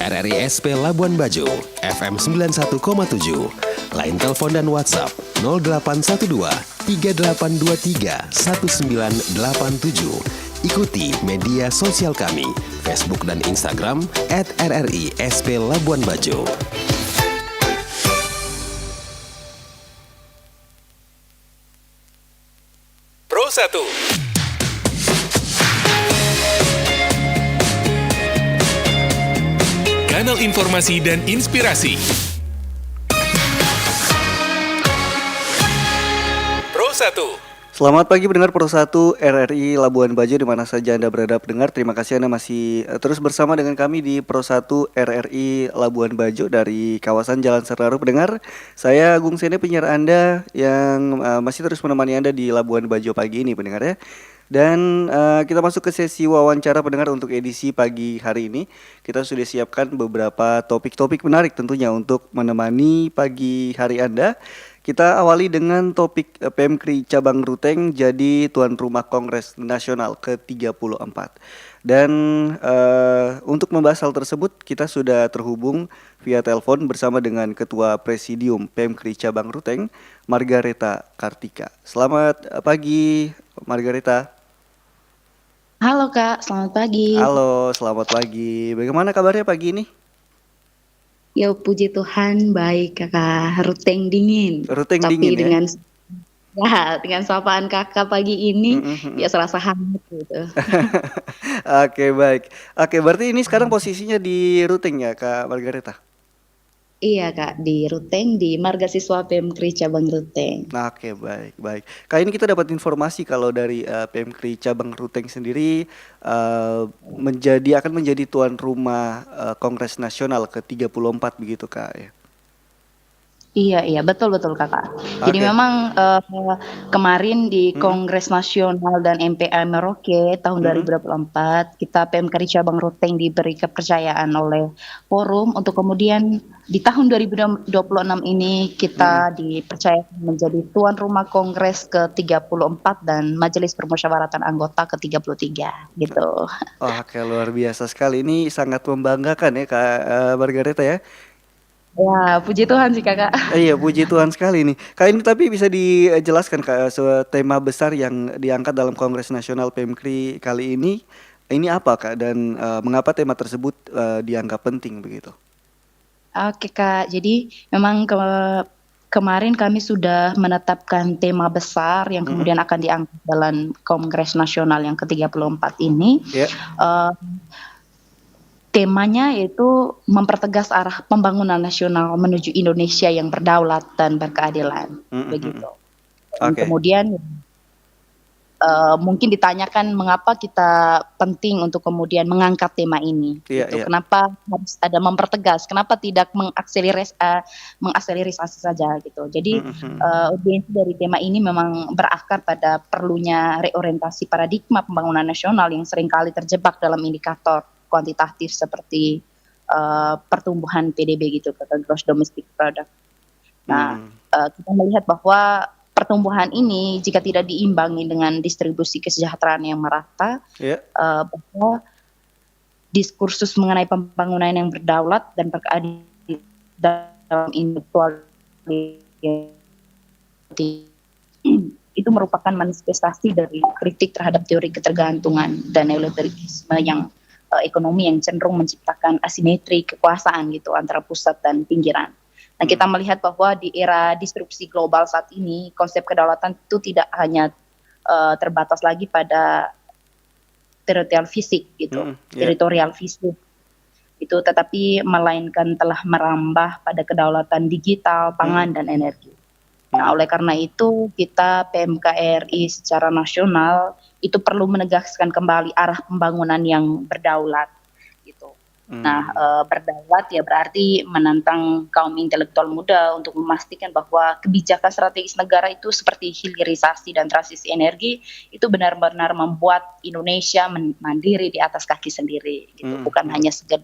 RRI SP Labuan Bajo, FM 91,7. Line telepon dan WhatsApp 0812 3823 1987. Ikuti media sosial kami, Facebook dan Instagram @RRI SP Labuan Bajo. Pro 1. Kanal informasi dan inspirasi. Pro 1. Selamat pagi pendengar Pro 1 RRI Labuan Bajo di mana saja Anda berada pendengar. Terima kasih Anda masih terus bersama dengan kami di Pro 1 RRI Labuan Bajo dari kawasan Jalan Serlaru pendengar. Saya Agung Sene penyiar Anda yang masih terus menemani Anda di Labuan Bajo pagi ini pendengar ya. Dan kita masuk ke sesi wawancara pendengar untuk edisi pagi hari ini. Kita sudah siapkan beberapa topik-topik menarik tentunya untuk menemani pagi hari Anda. Kita awali dengan topik PMKRI Cabang Ruteng jadi tuan rumah Kongres Nasional ke-34. Dan untuk membahas hal tersebut kita sudah terhubung via telepon bersama dengan Ketua Presidium PMKRI Cabang Ruteng, Margareta Kartika. Selamat pagi Margareta. Halo Kak, selamat pagi. Halo, selamat pagi. Bagaimana kabarnya pagi ini? Ya puji Tuhan baik Kakak, ruteng dingin. Ruteng Tapi dingin ya? dengan sapaan Kakak pagi ini ya serasa hangat gitu. Oke, baik. Oke, berarti ini sekarang posisinya di Ruteng ya Kak Margareta? Iya Kak, di Ruteng di Marga Siswa PMKRI Cabang Ruteng. Nah, oke, baik. Kali ini kita dapat informasi kalau dari PMKRI Cabang Ruteng sendiri akan menjadi tuan rumah Kongres Nasional ke-34 begitu Kak ya. Iya betul Kakak. Jadi memang kemarin di Kongres Nasional dan MPA Merauke tahun 2024 kita PMKRI Cabang Ruteng diberi kepercayaan oleh forum untuk kemudian di tahun 2026 ini kita dipercayakan menjadi tuan rumah Kongres ke-34 dan Majelis Permusyawaratan Anggota ke-33 gitu. Oke, luar biasa sekali. Ini sangat membanggakan ya Kak Margareta ya. Ya, puji Tuhan sih Kakak. Iya, puji Tuhan sekali nih. Kak, ini tapi bisa dijelaskan Kak, tema besar yang diangkat dalam Kongres Nasional PMKRI kali ini apa Kak, dan mengapa tema tersebut dianggap penting begitu? Oke Kak, jadi memang kemarin kami sudah menetapkan tema besar yang kemudian akan diangkat dalam Kongres Nasional yang ke-34 ini. Temanya yaitu mempertegas arah pembangunan nasional menuju Indonesia yang berdaulat dan berkeadilan, begitu. Dan kemudian mungkin ditanyakan mengapa kita penting untuk kemudian mengangkat tema ini. Kenapa harus ada mempertegas? Kenapa tidak mengakselerasi saja gitu? Jadi urgensi dari tema ini memang berakar pada perlunya reorientasi paradigma pembangunan nasional yang seringkali terjebak dalam indikator kuantitatif seperti pertumbuhan PDB gitu, Gross Domestic Product. Nah, kita melihat bahwa pertumbuhan ini jika tidak diimbangi dengan distribusi kesejahteraan yang merata, bahwa diskursus mengenai pembangunan yang berdaulat dan berkeadilan dalam intelektual itu merupakan manifestasi dari kritik terhadap teori ketergantungan dan neoliberalisme yang ekonomi yang cenderung menciptakan asimetri kekuasaan gitu antara pusat dan pinggiran. Nah, kita melihat bahwa di era disrupsi global saat ini konsep kedaulatan itu tidak hanya terbatas lagi pada teritorial fisik gitu, teritorial fisik itu, tetapi melainkan telah merambah pada kedaulatan digital, pangan dan energi. Nah, oleh karena itu kita PMKRI secara nasional itu perlu menegaskan kembali arah pembangunan yang berdaulat gitu. Nah, berdaulat ya berarti menantang kaum intelektual muda untuk memastikan bahwa kebijakan strategis negara itu seperti hilirisasi dan transisi energi itu benar-benar membuat Indonesia mandiri di atas kaki sendiri gitu. Bukan hanya sekedar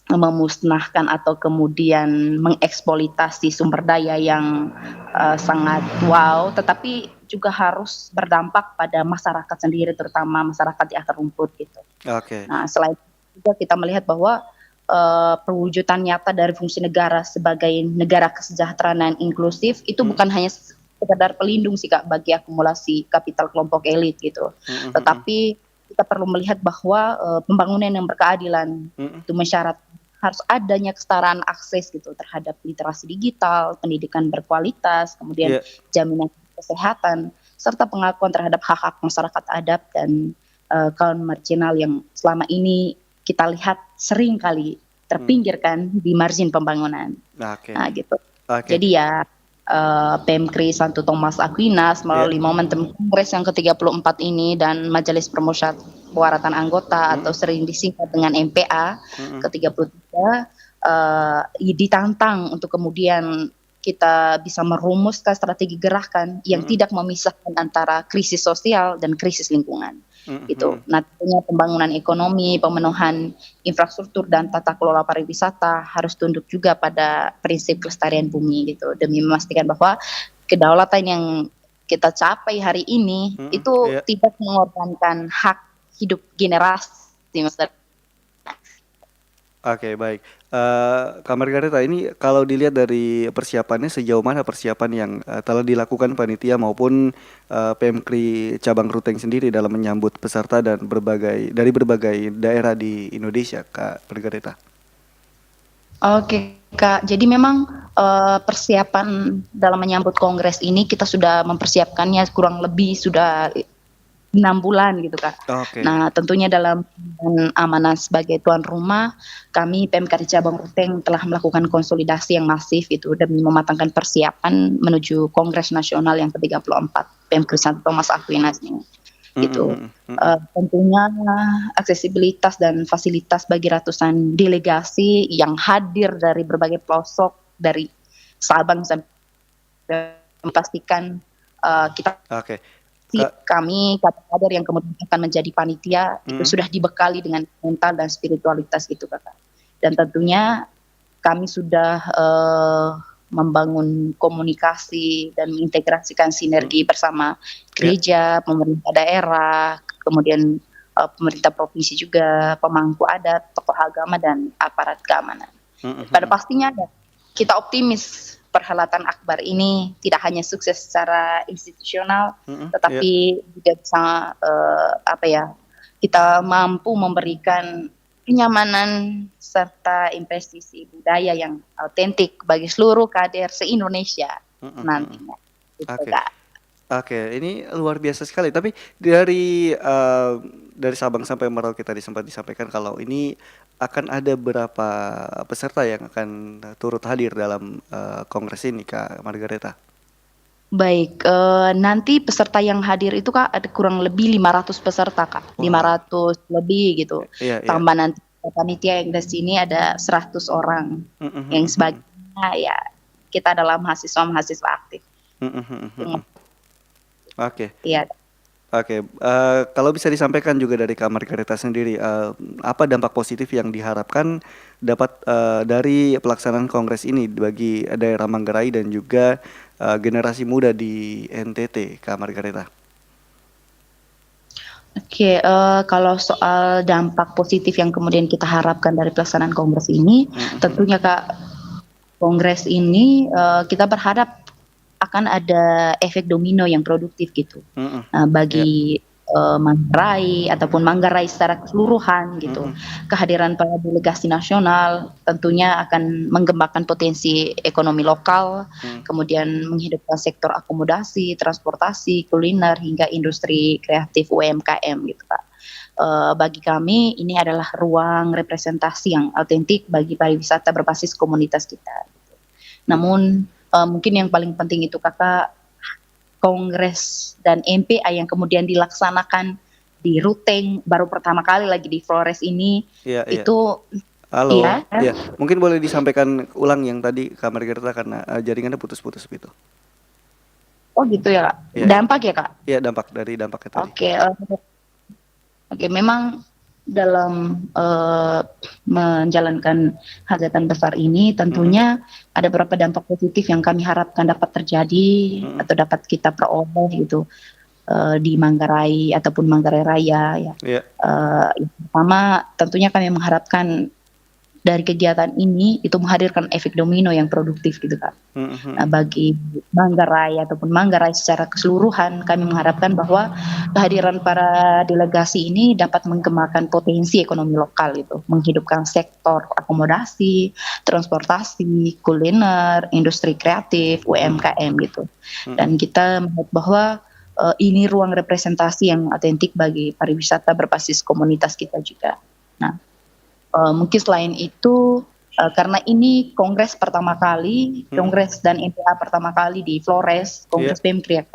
memusnahkan atau kemudian mengeksploitasi sumber daya yang sangat wow, tetapi juga harus berdampak pada masyarakat sendiri, terutama masyarakat di akar rumput gitu. Oke. Nah, selain itu juga kita melihat bahwa perwujudan nyata dari fungsi negara sebagai negara kesejahteraan dan inklusif itu bukan hanya sekedar pelindung sih Kak bagi akumulasi kapital kelompok elit gitu. Tetapi kita perlu melihat bahwa pembangunan yang berkeadilan itu mensyarat harus adanya kesetaraan akses gitu terhadap literasi digital, pendidikan berkualitas, kemudian Iya. jaminan kesehatan serta pengakuan terhadap hak-hak masyarakat adat dan kaum marginal yang selama ini kita lihat sering kali terpinggirkan di margin pembangunan. Oke. Nah, gitu. Oke. Jadi ya Pemkri Santo Thomas Aquinas melalui momentum Kongres yang ke-34 ini dan Majelis Permusyawaratan Anggota atau sering disingkat dengan MPA ke-33 ditantang untuk kemudian kita bisa merumuskan strategi gerakan yang tidak memisahkan antara krisis sosial dan krisis lingkungan. Gitu. Nah, tentunya pembangunan ekonomi, pemenuhan infrastruktur dan tata kelola pariwisata harus tunduk juga pada prinsip kelestarian bumi gitu demi memastikan bahwa kedaulatan yang kita capai hari ini itu tidak mengorbankan hak hidup generasi masa. Oke, baik. Kak Margareta, ini kalau dilihat dari persiapannya, sejauh mana persiapan yang telah dilakukan panitia maupun Pemkri cabang Ruteng sendiri dalam menyambut peserta dan dari berbagai daerah di Indonesia, Kak Margareta? Oke Kak, jadi memang persiapan dalam menyambut kongres ini kita sudah mempersiapkannya kurang lebih sudah 6 bulan gitu Kak. Oke. Nah, tentunya dalam amanah sebagai tuan rumah, kami PMKD Cabang Ruteng telah melakukan konsolidasi yang masif itu demi mematangkan persiapan menuju Kongres Nasional yang ke-34 PMKD Santo Thomas Aquinas ini. Gitu. Tentunya aksesibilitas dan fasilitas bagi ratusan delegasi yang hadir dari berbagai pelosok dari Sabang sampai memastikan kita kami kader yang kemudian akan menjadi panitia itu sudah dibekali dengan mental dan spiritualitas gitu Kakak. Dan tentunya kami sudah membangun komunikasi dan mengintegrasikan sinergi bersama gereja, pemerintah daerah, kemudian pemerintah provinsi juga, pemangku adat, tokoh agama dan aparat keamanan. Pada pastinya kita optimis perhelatan akbar ini tidak hanya sukses secara institusional, tetapi juga bisa kita mampu memberikan kenyamanan serta impresi budaya yang autentik bagi seluruh kader se-Indonesia nantinya. Oke, ini luar biasa sekali. Tapi dari Sabang sampai Merauke tadi sempat disampaikan kalau ini akan ada berapa peserta yang akan turut hadir dalam kongres ini, Kak Margareta? Baik, nanti peserta yang hadir itu Kak ada kurang lebih 500 peserta Kak, 500 lebih gitu. Tambah nanti panitia yang di sini ada 100 orang, yang sebagainya ya kita adalah mahasiswa aktif. Oke. Iya. Oke, kalau bisa disampaikan juga dari Kak Margareta sendiri, apa dampak positif yang diharapkan dapat dari pelaksanaan kongres ini bagi daerah Manggarai dan juga generasi muda di NTT, Kak Margareta? Oke, kalau soal dampak positif yang kemudian kita harapkan dari pelaksanaan kongres ini, tentunya Kak, kongres ini kita berharap akan ada efek domino yang produktif gitu, bagi Manggarai ataupun Manggarai secara keseluruhan gitu. Kehadiran para delegasi nasional tentunya akan mengembangkan potensi ekonomi lokal, kemudian menghidupkan sektor akomodasi, transportasi, kuliner hingga industri kreatif UMKM gitu Pak. Bagi kami ini adalah ruang representasi yang autentik bagi pariwisata berbasis komunitas kita. Gitu. Namun mungkin yang paling penting itu Kakak, kongres dan MPA yang kemudian dilaksanakan di Ruteng baru pertama kali lagi di Flores ini itu. Halo, mungkin boleh disampaikan ulang yang tadi Kak Margareta karena jaringannya putus-putus gitu. Oh gitu ya Kak, dampak ya Kak? Iya, dampaknya tadi. Oke, memang dalam menjalankan hajatan besar ini tentunya ada beberapa dampak positif yang kami harapkan dapat terjadi atau dapat kita peroleh gitu. di Manggarai ataupun Manggarai Raya ya. Iya. Yang pertama tentunya kami mengharapkan dari kegiatan ini itu menghadirkan efek domino yang produktif gitu Kak. Nah, bagi Manggarai ataupun Manggarai secara keseluruhan kami mengharapkan bahwa kehadiran para delegasi ini dapat mengembangkan potensi ekonomi lokal itu, menghidupkan sektor akomodasi, transportasi, kuliner, industri kreatif, UMKM gitu. Dan kita melihat bahwa ini ruang representasi yang otentik bagi pariwisata berbasis komunitas kita juga. Nah, mungkin selain itu karena ini kongres pertama kali, kongres dan MPA pertama kali di Flores, Kongres PEMKRI,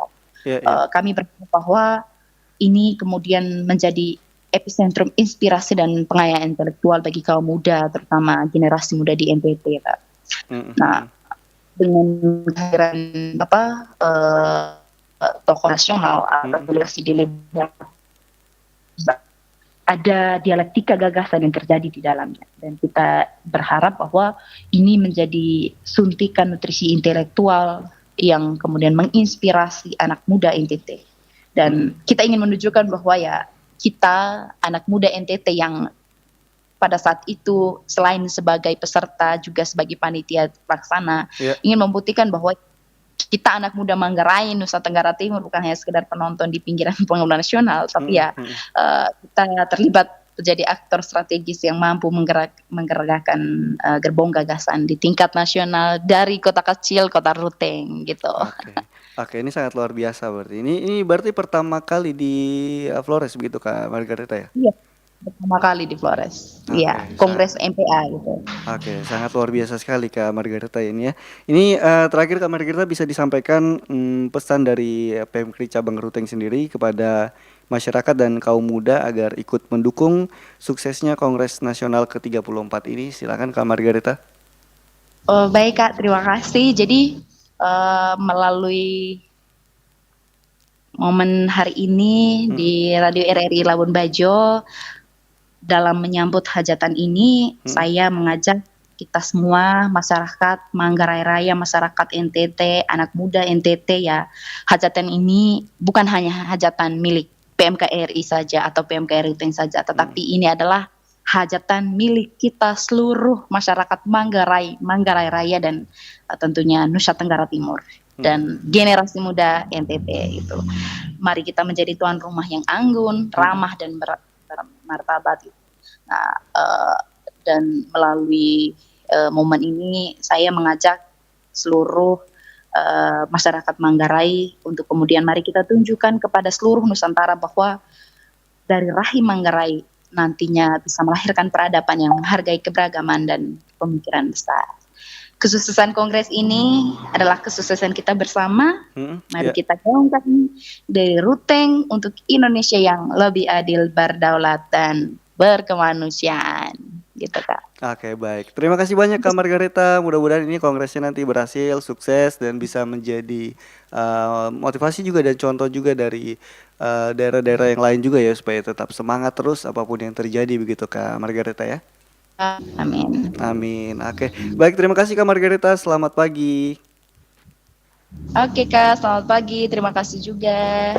kami berharap bahwa ini kemudian menjadi epicentrum inspirasi dan pengayaan intelektual bagi kaum muda, terutama generasi muda di NTT, Kak. Nah, dengan kehadiran tokoh nasional atau delegasi ada dialektika gagasan yang terjadi di dalamnya, dan kita berharap bahwa ini menjadi suntikan nutrisi intelektual yang kemudian menginspirasi anak muda NTT. Dan kita ingin menunjukkan bahwa ya kita anak muda NTT yang pada saat itu selain sebagai peserta juga sebagai panitia pelaksana ingin membuktikan bahwa kita anak muda Manggarai, Nusa Tenggara Timur bukan hanya sekedar penonton di pinggiran pembangunan nasional, tapi kita terlibat menjadi aktor strategis yang mampu menggerakkan gerbong gagasan di tingkat nasional dari kota kecil, kota Ruteng gitu. Oke, ini sangat luar biasa berarti. Ini berarti pertama kali di Flores begitu Kak Margareta ya? Iya. Pertama kali di Flores, Kongres MPA gitu. Oke, sangat luar biasa sekali Kak Margareta ini ya. Ini terakhir Kak Margareta bisa disampaikan pesan dari PEMKRI Cabang Ruteng sendiri kepada masyarakat dan kaum muda agar ikut mendukung suksesnya Kongres Nasional ke-34 ini. Silakan Kak Margareta. Baik Kak, terima kasih. Jadi melalui momen hari ini di Radio RRI Labuan Bajo, dalam menyambut hajatan ini, saya mengajak kita semua, masyarakat Manggarai Raya, masyarakat NTT, anak muda NTT ya, hajatan ini bukan hanya hajatan milik PMKRI saja atau PMKRI Ruteng saja, tetapi ini adalah hajatan milik kita seluruh masyarakat Manggarai Raya dan tentunya Nusa Tenggara Timur dan generasi muda NTT itu. Mari kita menjadi tuan rumah yang anggun, ramah dan martabat. Nah, dan melalui momen ini saya mengajak seluruh masyarakat Manggarai untuk kemudian mari kita tunjukkan kepada seluruh Nusantara bahwa dari rahim Manggarai nantinya bisa melahirkan peradaban yang menghargai keberagaman dan pemikiran besar. Kesuksesan kongres ini adalah kesuksesan kita bersama. Mari kita gaungkan dari Ruteng untuk Indonesia yang lebih adil, berdaulat, dan berkemanusiaan. Gitu Kak. Oke, baik. Terima kasih banyak Kak Margareta. Mudah-mudahan ini kongresnya nanti berhasil, sukses, dan bisa menjadi motivasi juga dan contoh juga dari daerah-daerah yang lain juga ya, supaya tetap semangat terus apapun yang terjadi begitu Kak Margareta ya. Amin. Amin. Oke. Baik, terima kasih Kak Margareta. Selamat pagi. Oke Kak, selamat pagi. Terima kasih juga.